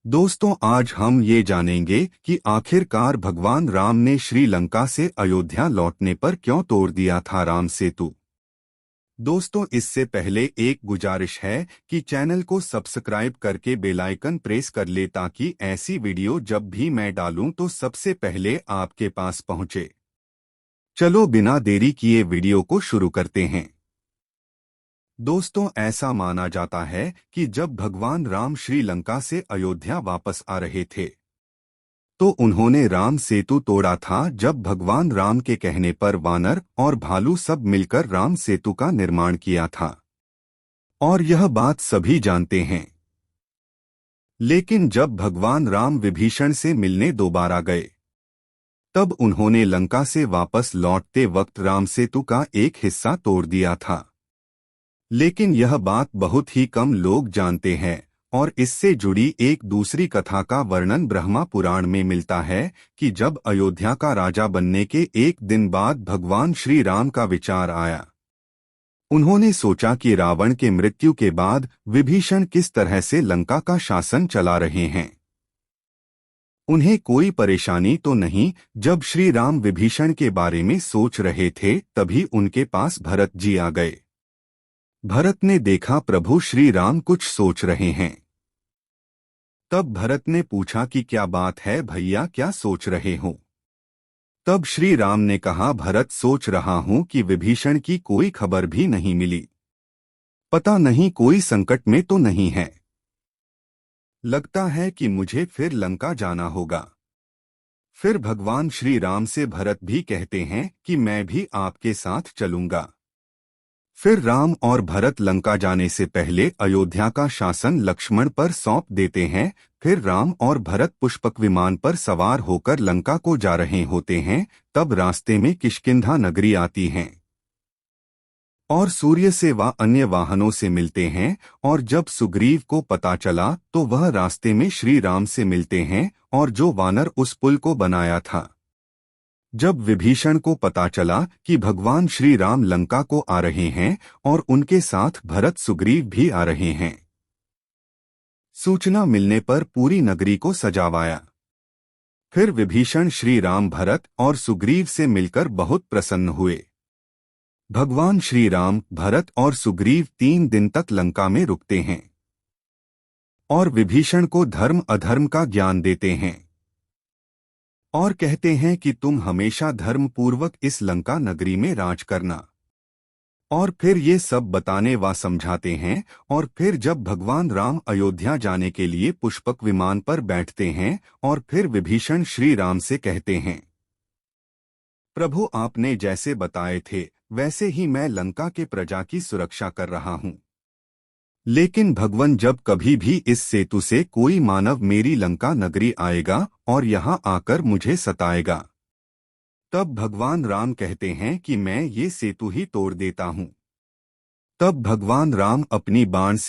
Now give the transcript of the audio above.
दोस्तों, आज हम ये जानेंगे कि आखिरकार भगवान राम ने श्रीलंका से अयोध्या लौटने पर क्यों तोड़ दिया था राम सेतु। दोस्तों, इससे पहले एक गुजारिश है कि चैनल को सब्सक्राइब करके बेल आइकन प्रेस कर ले ताकि ऐसी वीडियो जब भी मैं डालूं तो सबसे पहले आपके पास पहुंचे। चलो बिना देरी किए वीडियो को शुरू करते हैं। दोस्तों, ऐसा माना जाता है कि जब भगवान राम श्रीलंका से अयोध्या वापस आ रहे थे तो उन्होंने राम सेतु तोड़ा था। जब भगवान राम के कहने पर वानर और भालू सब मिलकर राम सेतु का निर्माण किया था और यह बात सभी जानते हैं। लेकिन जब भगवान राम विभीषण से मिलने दोबारा गए तब उन्होंने लंका से वापस लौटते वक्त राम सेतु का एक हिस्सा तोड़ दिया था। लेकिन यह बात बहुत ही कम लोग जानते हैं और इससे जुड़ी एक दूसरी कथा का वर्णन ब्रह्मा पुराण में मिलता है कि जब अयोध्या का राजा बनने के एक दिन बाद भगवान श्री राम का विचार आया। उन्होंने सोचा कि रावण के मृत्यु के बाद विभीषण किस तरह से लंका का शासन चला रहे हैं। उन्हें कोई परेशानी तो नहीं। जब श्री राम विभीषण के बारे में सोच रहे थे तभी उनके पास भरत जी आ गए। भरत ने देखा प्रभु श्री राम कुछ सोच रहे हैं। तब भरत ने पूछा कि क्या बात है भैया, क्या सोच रहे हो। तब श्री राम ने कहा, भरत सोच रहा हूं कि विभीषण की कोई खबर भी नहीं मिली, पता नहीं कोई संकट में तो नहीं है। लगता है कि मुझे फिर लंका जाना होगा। फिर भगवान श्री राम से भरत भी कहते हैं कि मैं भी आपके साथ चलूंगा। फिर राम और भरत लंका जाने से पहले अयोध्या का शासन लक्ष्मण पर सौंप देते हैं। फिर राम और भरत पुष्पक विमान पर सवार होकर लंका को जा रहे होते हैं। तब रास्ते में किष्किंधा नगरी आती हैं और सूर्य से व अन्य वाहनों से मिलते हैं। और जब सुग्रीव को पता चला तो वह रास्ते में श्री राम से मिलते हैं और जो वानर उस पुल को बनाया था। जब विभीषण को पता चला कि भगवान श्री राम लंका को आ रहे हैं और उनके साथ भरत सुग्रीव भी आ रहे हैं, सूचना मिलने पर पूरी नगरी को सजावाया। फिर विभीषण श्री राम भरत और सुग्रीव से मिलकर बहुत प्रसन्न हुए। भगवान श्री राम भरत और सुग्रीव 3 दिन तक लंका में रुकते हैं और विभीषण को धर्म अधर्म का ज्ञान देते हैं और कहते हैं कि तुम हमेशा धर्मपूर्वक इस लंका नगरी में राज करना। और फिर ये सब बताने व समझाते हैं। और फिर जब भगवान राम अयोध्या जाने के लिए पुष्पक विमान पर बैठते हैं और फिर विभीषण श्री राम से कहते हैं, प्रभु आपने जैसे बताए थे वैसे ही मैं लंका के प्रजा की सुरक्षा कर रहा हूँ। लेकिन भगवान, जब कभी भी इस सेतु से कोई मानव मेरी लंका नगरी आएगा और यहाँ आकर मुझे सताएगा तब भगवान राम कहते हैं कि मैं ये सेतु ही तोड़ देता हूँ। तब भगवान राम अपनी बाण से